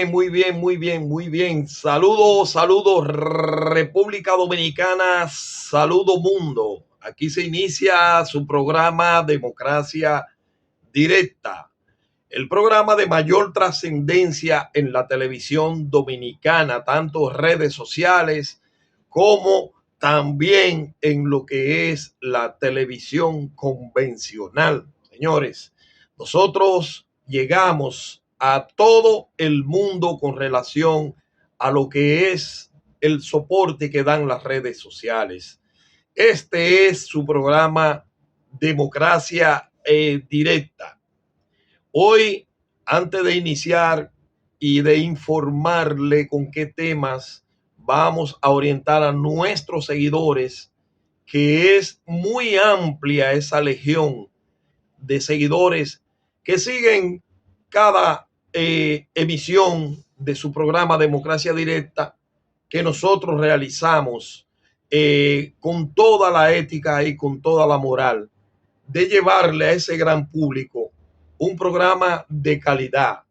bien, muy bien, muy bien, muy bien. Saludos, saludos República Dominicana, saludo mundo. Aquí se inicia su programa Democracia Directa, el programa de mayor trascendencia en la televisión dominicana, tanto redes sociales como también en lo que es la televisión convencional. Señores, nosotros llegamos a todo el mundo con relación a lo que es el soporte que dan las redes sociales. Este es su programa Democracia Directa. Hoy, antes de iniciar y de informarle con qué temas vamos a orientar a nuestros seguidores, que es muy amplia esa legión de seguidores que siguen cada emisión de su programa Democracia Directa que nosotros realizamos con toda la ética y con toda la moral de llevarle a ese gran público un programa de calidad,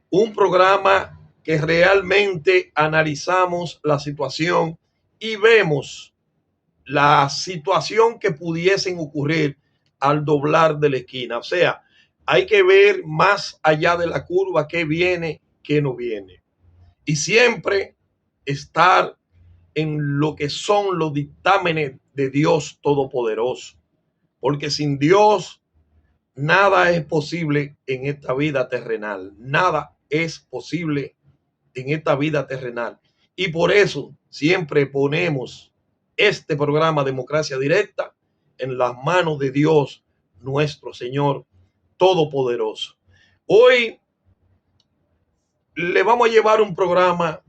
un programa que realmente analizamos la situación y vemos la situación que pudiesen ocurrir al doblar de la esquina. O sea, hay que ver más allá de la curva qué viene, qué no viene. Y siempre estar en lo que son los dictámenes de Dios Todopoderoso. Porque sin Dios nada es posible en esta vida terrenal. Nada es posible en esta vida terrenal. Y por eso siempre ponemos este programa Democracia Directa en las manos de Dios, nuestro Señor Todopoderoso. Hoy le vamos a llevar un programa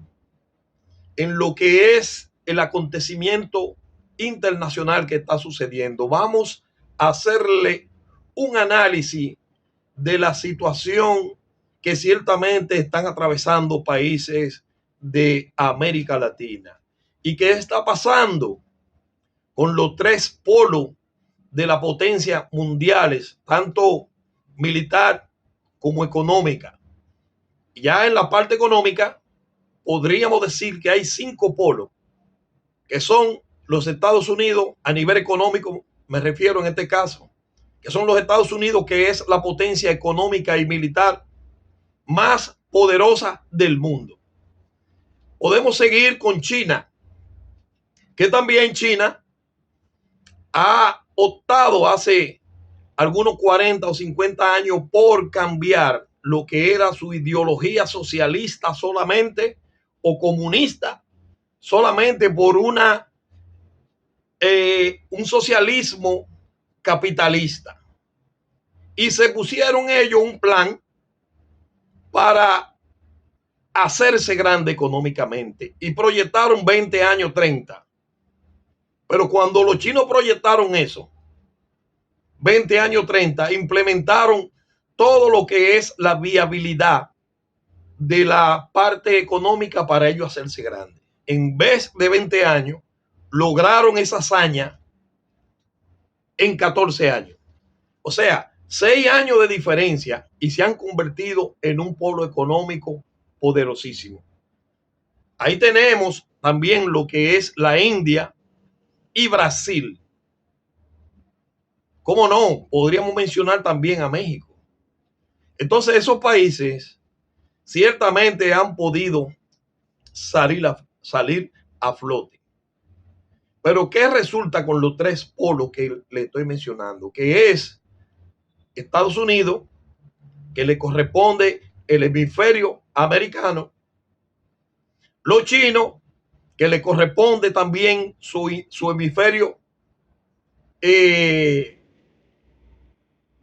en lo que es el acontecimiento internacional que está sucediendo. Vamos a hacerle un análisis de la situación que ciertamente están atravesando países de América Latina. ¿Y qué está pasando con los tres polos de la potencia mundiales, tanto militar como económica? Ya en la parte económica podríamos decir que hay cinco polos, que son los Estados Unidos a nivel económico, me refiero en este caso, que son los Estados Unidos, que es la potencia económica y militar más poderosa del mundo. Podemos seguir con China, que también China ha optado hace algunos 40 o 50 años por cambiar lo que era su ideología socialista solamente o comunista solamente por un socialismo capitalista. Y se pusieron ellos un plan para hacerse grande económicamente y proyectaron 20 años, 30. Pero cuando los chinos proyectaron eso, 20 años, 30, implementaron todo lo que es la viabilidad de la parte económica para ellos hacerse grande. En vez de 20 años, lograron esa hazaña en 14 años. O sea, 6 años de diferencia y se han convertido en un polo económico poderosísimo. Ahí tenemos también lo que es la India y Brasil. ¿Cómo no? Podríamos mencionar también a México. Entonces esos países ciertamente han podido salir a flote. Pero ¿qué resulta con los tres polos que le estoy mencionando? Que es Estados Unidos, que le corresponde el hemisferio americano, los chinos, que le corresponde también su hemisferio de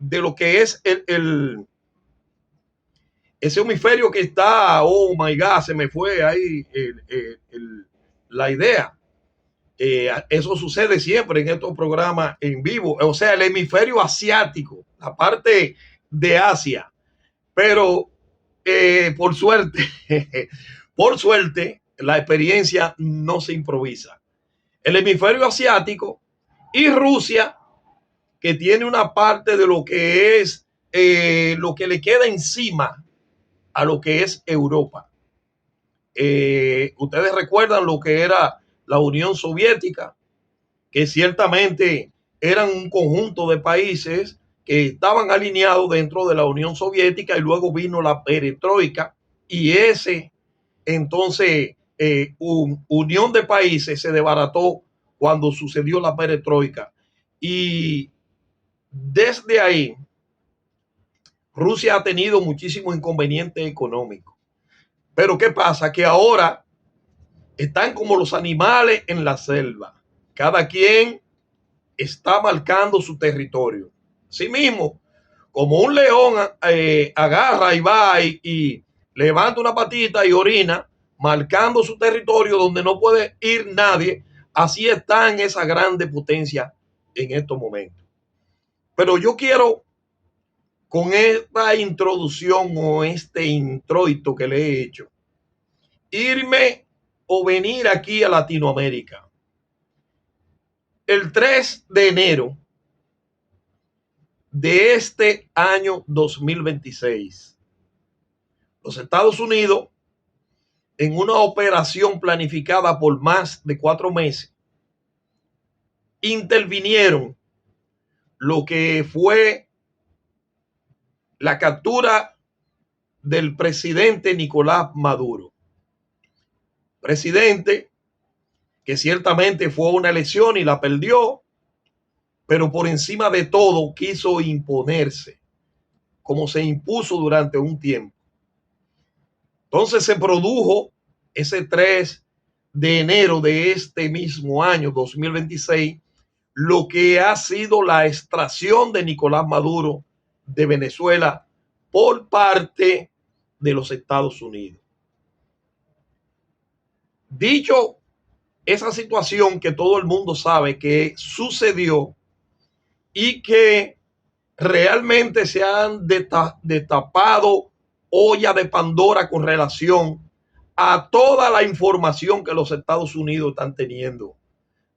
lo que es ese hemisferio que está, oh my God, se me fue ahí la idea. Eso sucede siempre en estos programas en vivo, o sea, el hemisferio asiático, la parte de Asia. Pero por suerte, por suerte, la experiencia no se improvisa. El hemisferio asiático y Rusia, que tiene una parte de lo que es lo que le queda encima a lo que es Europa. Ustedes recuerdan lo que era la Unión Soviética, que ciertamente eran un conjunto de países que estaban alineados dentro de la Unión Soviética, y luego vino la perestroika, y ese entonces unión de países se desbarató cuando sucedió la perestroika, y desde ahí Rusia ha tenido muchísimos inconvenientes económicos. Pero ¿qué pasa? Que ahora están como los animales en la selva. Cada quien está marcando su territorio. Así mismo, como un león agarra y va y levanta una patita y orina, marcando su territorio donde no puede ir nadie, así están esas grandes potencias en estos momentos. Pero yo quiero, con esta introducción o este introito que le he hecho, irme o venir aquí a Latinoamérica. El 3 de enero de este año 2026, los Estados Unidos, en una operación planificada por más de 4 meses, intervinieron lo que fue la captura del presidente Nicolás Maduro. Presidente que ciertamente fue una elección y la perdió, pero por encima de todo quiso imponerse, como se impuso durante un tiempo. Entonces se produjo ese 3 de enero de este mismo año 2026, lo que ha sido la extracción de Nicolás Maduro de Venezuela por parte de los Estados Unidos. Dicho esa situación que todo el mundo sabe que sucedió y que realmente se han destapado olla de Pandora con relación a toda la información que los Estados Unidos están teniendo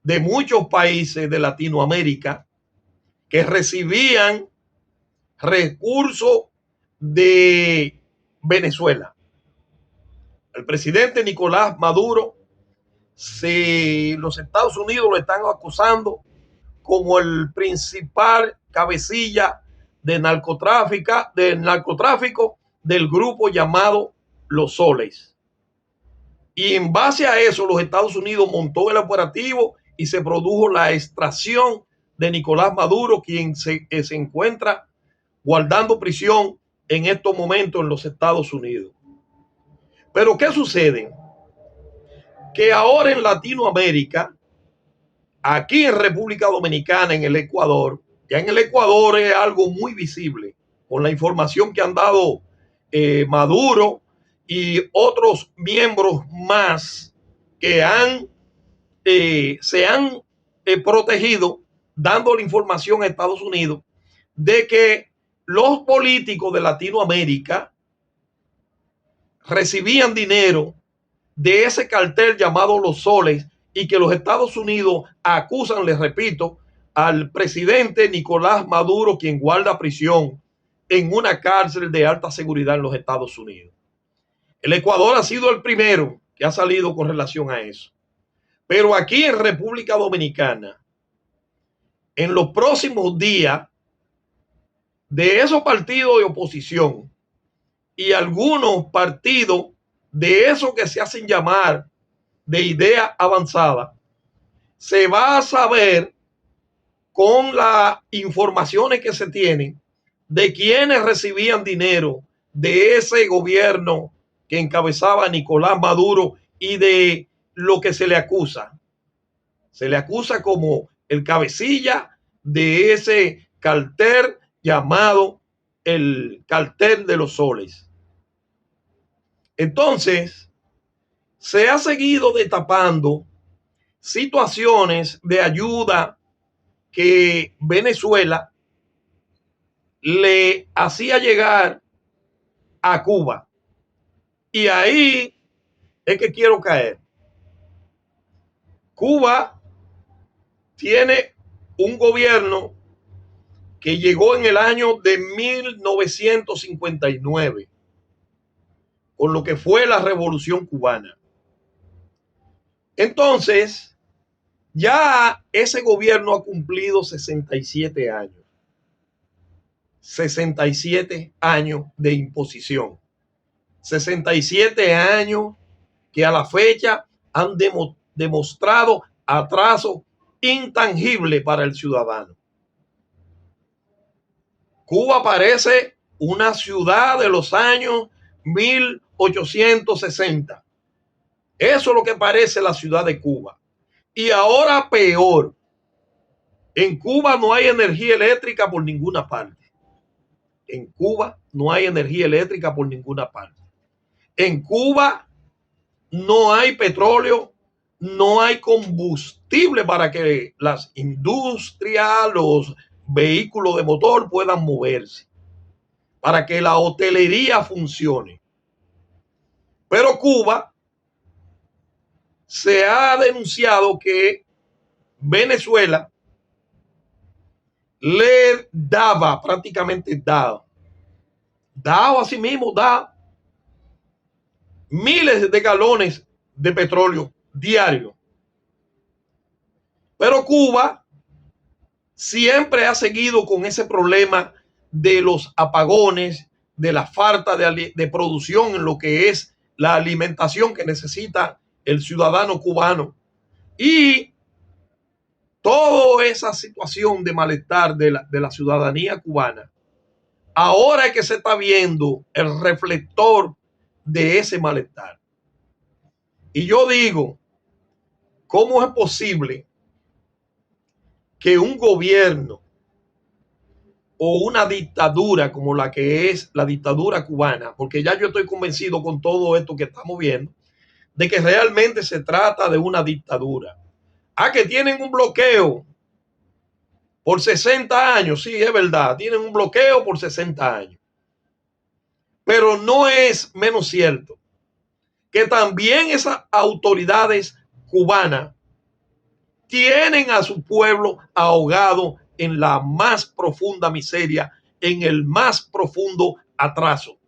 de muchos países de Latinoamérica que recibían recursos de Venezuela. El presidente Nicolás Maduro, los Estados Unidos lo están acusando como el principal cabecilla de narcotráfico del grupo llamado Los Soles. Y en base a eso, los Estados Unidos montó el operativo y se produjo la extracción de Nicolás Maduro, quien se encuentra guardando prisión en estos momentos en los Estados Unidos. Pero ¿qué sucede? Que ahora en Latinoamérica, aquí en República Dominicana, en el Ecuador, ya en el Ecuador es algo muy visible con la información que han dado Maduro y otros miembros más que se han protegido, dando la información a Estados Unidos de que los políticos de Latinoamérica recibían dinero de ese cartel llamado Los Soles, y que los Estados Unidos acusan, les repito, al presidente Nicolás Maduro, quien guarda prisión en una cárcel de alta seguridad en los Estados Unidos. El Ecuador ha sido el primero que ha salido con relación a eso. Pero aquí en República Dominicana, en los próximos días, de esos partidos de oposición y algunos partidos de esos que se hacen llamar de idea avanzada, se va a saber con las informaciones que se tienen de quienes recibían dinero de ese gobierno que encabezaba Nicolás Maduro y de lo que se le acusa. Se le acusa como el cabecilla de ese cartel llamado el cartel de los soles. Entonces, se ha seguido destapando situaciones de ayuda que Venezuela le hacía llegar a Cuba. Y ahí es que quiero caer. Cuba tiene un gobierno que llegó en el año de 1959 con lo que fue la Revolución Cubana. Entonces, ya ese gobierno ha cumplido 67 años. 67 años de imposición. 67 años que a la fecha han demostrado atraso intangible para el ciudadano. Cuba parece una ciudad de los años 1860. Eso es lo que parece la ciudad de Cuba. Y ahora peor. En Cuba no hay energía eléctrica por ninguna parte. En Cuba no hay energía eléctrica por ninguna parte. En Cuba no hay petróleo, no hay combustible para que las industrias, los vehículos de motor puedan moverse, para que la hotelería funcione. Pero Cuba se ha denunciado que Venezuela le daba, prácticamente daba a sí mismo, da miles de galones de petróleo diario. Pero Cuba siempre ha seguido con ese problema de los apagones, de la falta de producción en lo que es la alimentación que necesita el ciudadano cubano. Y toda esa situación de malestar de la ciudadanía cubana, ahora es que se está viendo el reflector de ese malestar. Y yo digo, ¿cómo es posible que un gobierno o una dictadura como la que es la dictadura cubana, porque ya yo estoy convencido con todo esto que estamos viendo, de que realmente se trata de una dictadura? Que tienen un bloqueo por 60 años, sí, es verdad, tienen un bloqueo por 60 años. Pero no es menos cierto que también esas autoridades cubanas tienen a su pueblo ahogado en la más profunda miseria, en el más profundo atraso.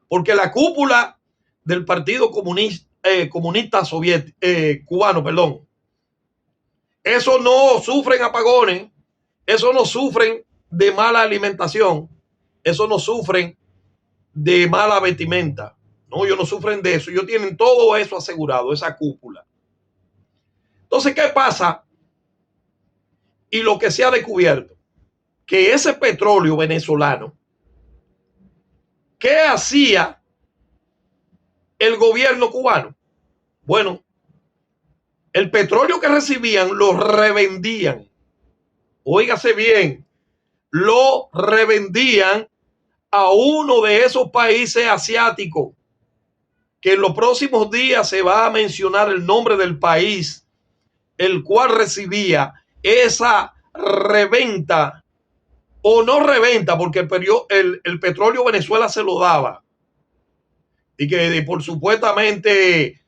Porque la cúpula del Partido Comunista Soviético, cubano, perdón, eso no sufren apagones, eso no sufren de mala alimentación, eso no sufren de mala vestimenta. No, ellos no sufren de eso. Ellos tienen todo eso asegurado, esa cúpula. Entonces, ¿qué pasa? Y lo que se ha descubierto, que ese petróleo venezolano, ¿qué hacía el gobierno cubano? Bueno, el petróleo que recibían lo revendían. Óigase bien, lo revendían a uno de esos países asiáticos, que en los próximos días se va a mencionar el nombre del país, el cual recibía esa reventa, o no reventa, porque el petróleo Venezuela se lo daba, y que por supuestamente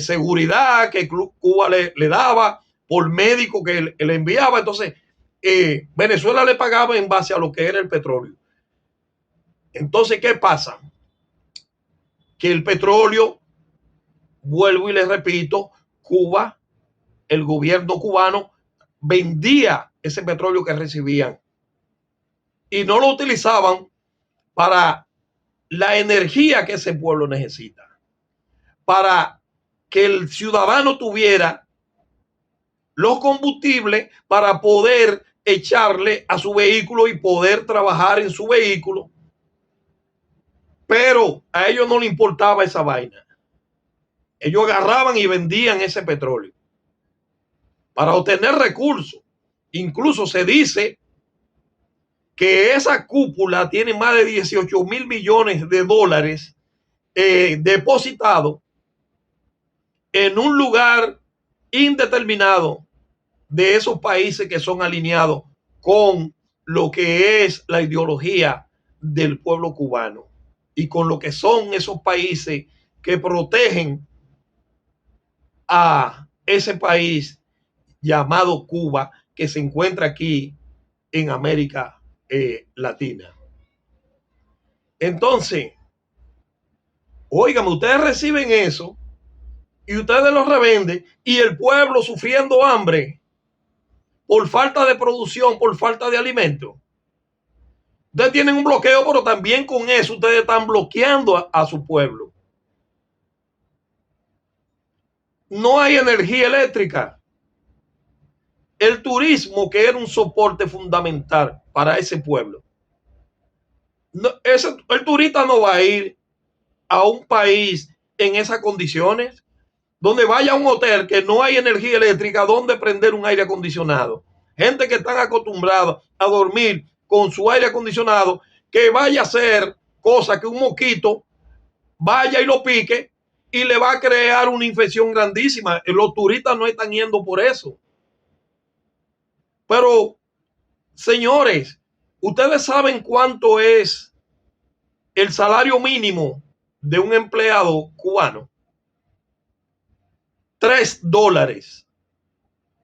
seguridad que Cuba le daba, por médico que le enviaba. Entonces Venezuela le pagaba en base a lo que era el petróleo. Entonces, ¿qué pasa? Que el petróleo, vuelvo y les repito, Cuba, el gobierno cubano vendía ese petróleo que recibían y no lo utilizaban para la energía que ese pueblo necesita, para que el ciudadano tuviera los combustibles para poder echarle a su vehículo y poder trabajar en su vehículo. Pero a ellos no les importaba esa vaina. Ellos agarraban y vendían ese petróleo para obtener recursos. Incluso se dice que esa cúpula tiene más de 18 mil millones de dólares depositados en un lugar indeterminado de esos países que son alineados con lo que es la ideología del pueblo cubano y con lo que son esos países que protegen a ese país llamado Cuba, que se encuentra aquí en América Latina. Entonces, Óigame, ustedes reciben eso y ustedes lo revenden y el pueblo sufriendo hambre por falta de producción, por falta de alimento. Ustedes tienen un bloqueo, pero también con eso ustedes están bloqueando a su pueblo. No hay energía eléctrica. El turismo, que era un soporte fundamental para ese pueblo. No, el turista no va a ir a un país en esas condiciones, donde vaya a un hotel que no hay energía eléctrica, donde prender un aire acondicionado. Gente que están acostumbrados a dormir con su aire acondicionado, que vaya a hacer cosa que un mosquito vaya y lo pique y le va a crear una infección grandísima. Los turistas no están yendo por eso. Pero, señores, ustedes saben cuánto es el salario mínimo de un empleado cubano. $3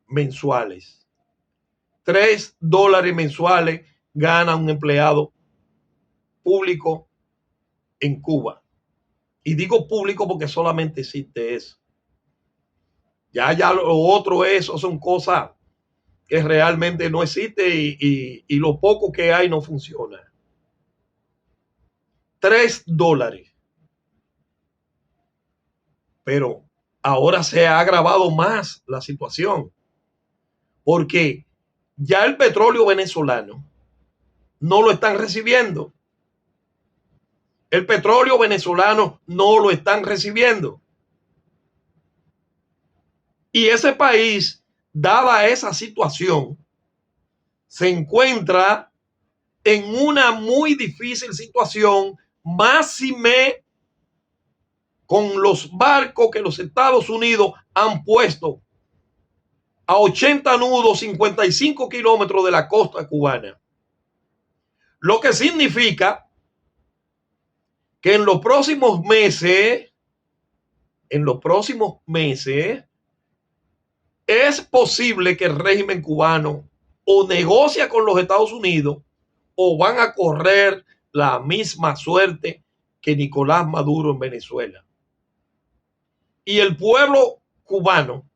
mensuales. $3 mensuales gana un empleado público en Cuba. Y digo público porque solamente existe eso. Ya lo otro, eso son cosas que realmente no existe y lo poco que hay no funciona. $3. Pero ahora se ha agravado más la situación, porque ya el petróleo venezolano no lo están recibiendo. El petróleo venezolano no lo están recibiendo. Y ese país, dada esa situación, se encuentra en una muy difícil situación, máxime con los barcos que los Estados Unidos han puesto a 80 nudos, 55 kilómetros de la costa cubana. Lo que significa que en los próximos meses, es posible que el régimen cubano o negocia con los Estados Unidos o van a correr la misma suerte que Nicolás Maduro en Venezuela. Y el pueblo cubano,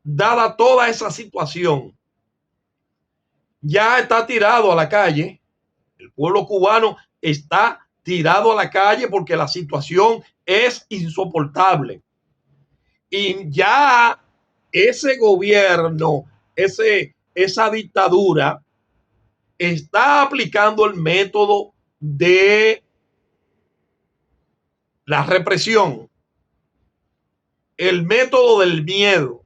dada toda esa situación, ya está tirado a la calle. El pueblo cubano está tirado a la calle porque la situación es insoportable. Y ya ese gobierno, esa dictadura, está aplicando el método de la represión, el método del miedo.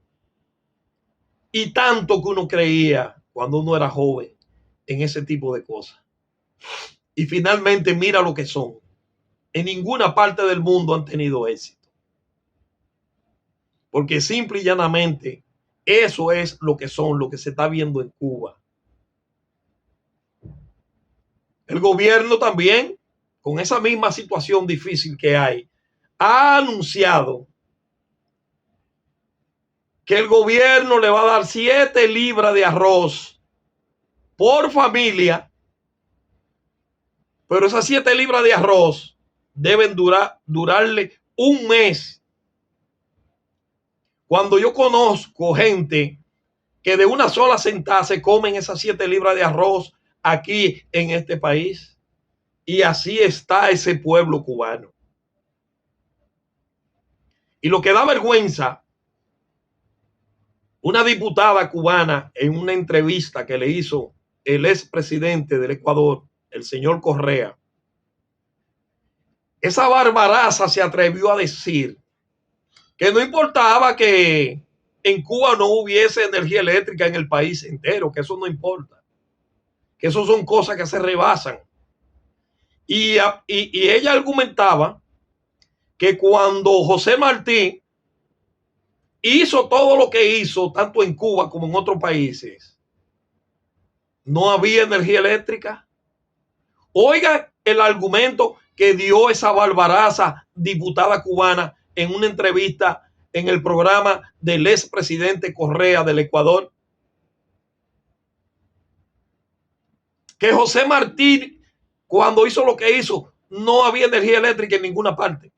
Y tanto que uno creía cuando uno era joven en ese tipo de cosas. Y finalmente mira lo que son. En ninguna parte del mundo han tenido éxito. Porque simple y llanamente eso es lo que son, lo que se está viendo en Cuba. El gobierno también, con esa misma situación difícil que hay, ha anunciado que el gobierno le va a dar 7 libras de arroz por familia, pero esas 7 libras de arroz deben durarle un mes. Cuando yo conozco gente que de una sola sentada se comen esas 7 libras de arroz aquí en este país, y así está ese pueblo cubano. Y lo que da vergüenza, una diputada cubana en una entrevista que le hizo el expresidente del Ecuador, el señor Correa, esa barbaraza se atrevió a decir que no importaba que en Cuba no hubiese energía eléctrica en el país entero, que eso no importa, que eso son cosas que se rebasan. Y ella argumentaba que cuando José Martí hizo todo lo que hizo, tanto en Cuba como en otros países, no había energía eléctrica. Oiga el argumento que dio esa barbaraza diputada cubana en una entrevista en el programa del expresidente Correa del Ecuador. Que José Martí, cuando hizo lo que hizo, no había energía eléctrica en ninguna parte.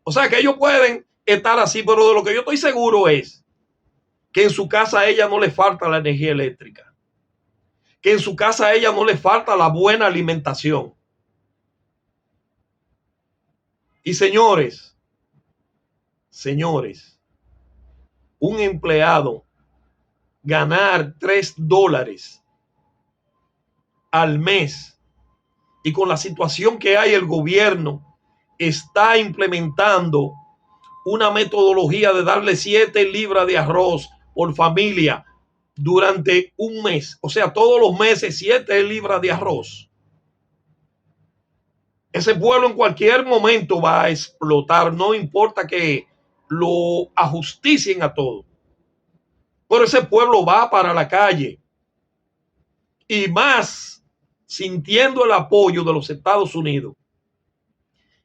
O sea que ellos pueden estar así, pero de lo que yo estoy seguro es que en su casa a ella no le falta la energía eléctrica, que en su casa a ella no le falta la buena alimentación. Y señores, un empleado ganar $3 al mes y con la situación que hay, el gobierno está implementando una metodología de darle 7 libras de arroz por familia durante un mes. O sea, todos los meses 7 libras de arroz. Ese pueblo en cualquier momento va a explotar, no importa que lo ajusticien a todo. Pero ese pueblo va para la calle. Y más sintiendo el apoyo de los Estados Unidos,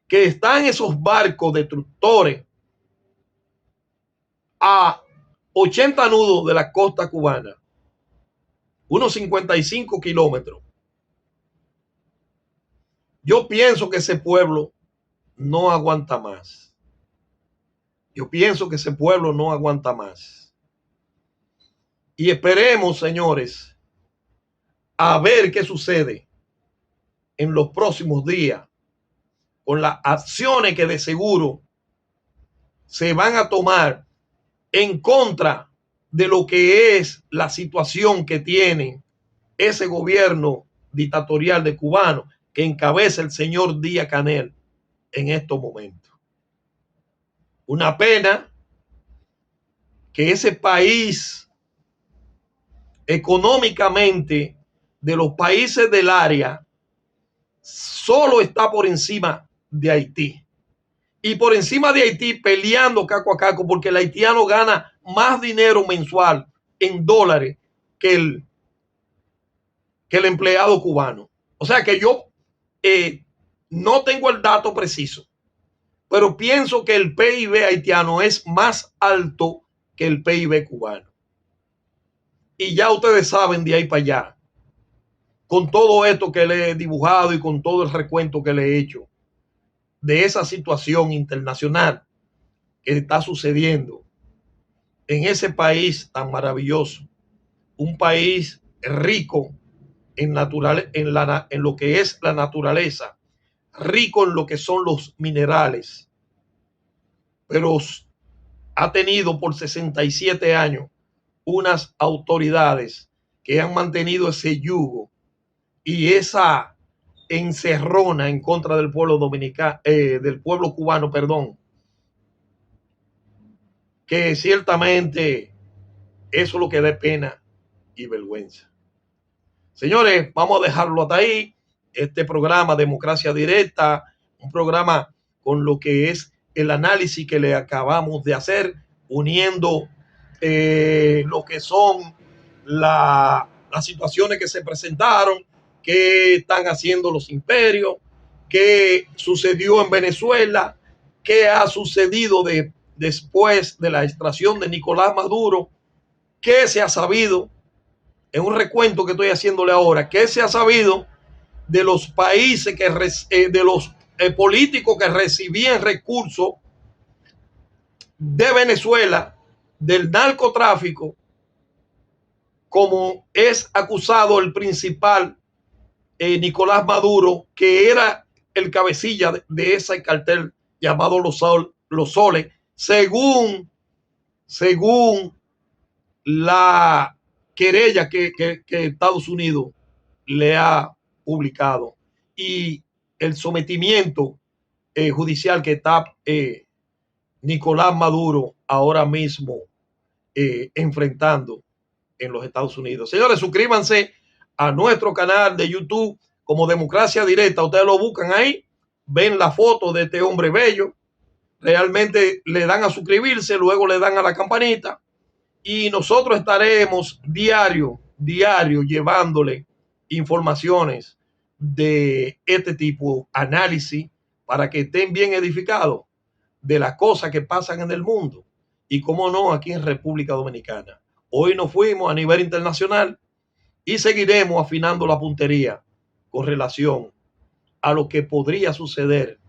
que están esos barcos destructores a 80 nudos de la costa cubana, unos 55 kilómetros. Yo pienso que ese pueblo no aguanta más. Yo pienso que ese pueblo no aguanta más. Y esperemos, señores, a ver qué sucede en los próximos días con las acciones que de seguro se van a tomar en contra de lo que es la situación que tiene ese gobierno dictatorial de cubano que encabeza el señor Díaz-Canel en estos momentos. Una pena que ese país económicamente de los países del área solo está por encima de Haití. Y por encima de Haití peleando caco a caco porque el haitiano gana más dinero mensual en dólares que el empleado cubano. O sea que yo no tengo el dato preciso, pero pienso que el PIB haitiano es más alto que el PIB cubano. Y ya ustedes saben de ahí para allá, con todo esto que le he dibujado y con todo el recuento que le he hecho de esa situación internacional que está sucediendo en ese país tan maravilloso, un país rico en lo que es la naturaleza, rico en lo que son los minerales, pero ha tenido por 67 años unas autoridades que han mantenido ese yugo y esa encerrona en contra del pueblo dominicano, del pueblo cubano, perdón, que ciertamente eso es lo que da pena y vergüenza. Señores, vamos a dejarlo hasta ahí. Este programa Democracia Directa, un programa con lo que es el análisis que le acabamos de hacer, uniendo lo que son las situaciones que se presentaron, qué están haciendo los imperios, qué sucedió en Venezuela, qué ha sucedido después de la extracción de Nicolás Maduro, qué se ha sabido, en un recuento que estoy haciéndole ahora, qué se ha sabido de los países, de los políticos que recibían recursos de Venezuela, del narcotráfico, como es acusado el principal Nicolás Maduro, que era el cabecilla de ese cartel llamado Los Soles, según la querella que Estados Unidos le ha publicado y el sometimiento judicial que está Nicolás Maduro ahora mismo enfrentando en los Estados Unidos. Señores, suscríbanse a nuestro canal de YouTube como Democracia Directa. Ustedes lo buscan ahí, ven la foto de este hombre bello, realmente le dan a suscribirse, luego le dan a la campanita y nosotros estaremos diario llevándole informaciones de este tipo, análisis, para que estén bien edificados de las cosas que pasan en el mundo y cómo no aquí en República Dominicana. Hoy nos fuimos a nivel internacional y seguiremos afinando la puntería con relación a lo que podría suceder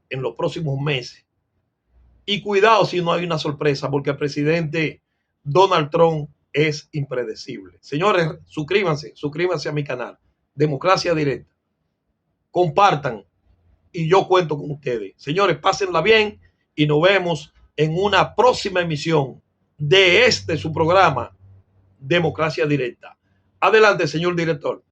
en los próximos meses. Y cuidado si no hay una sorpresa, porque el presidente Donald Trump es impredecible. Señores, suscríbanse a mi canal, Democracia Directa. Compartan y yo cuento con ustedes. Señores, pásenla bien y nos vemos en una próxima emisión de su programa, Democracia Directa. Adelante, señor director.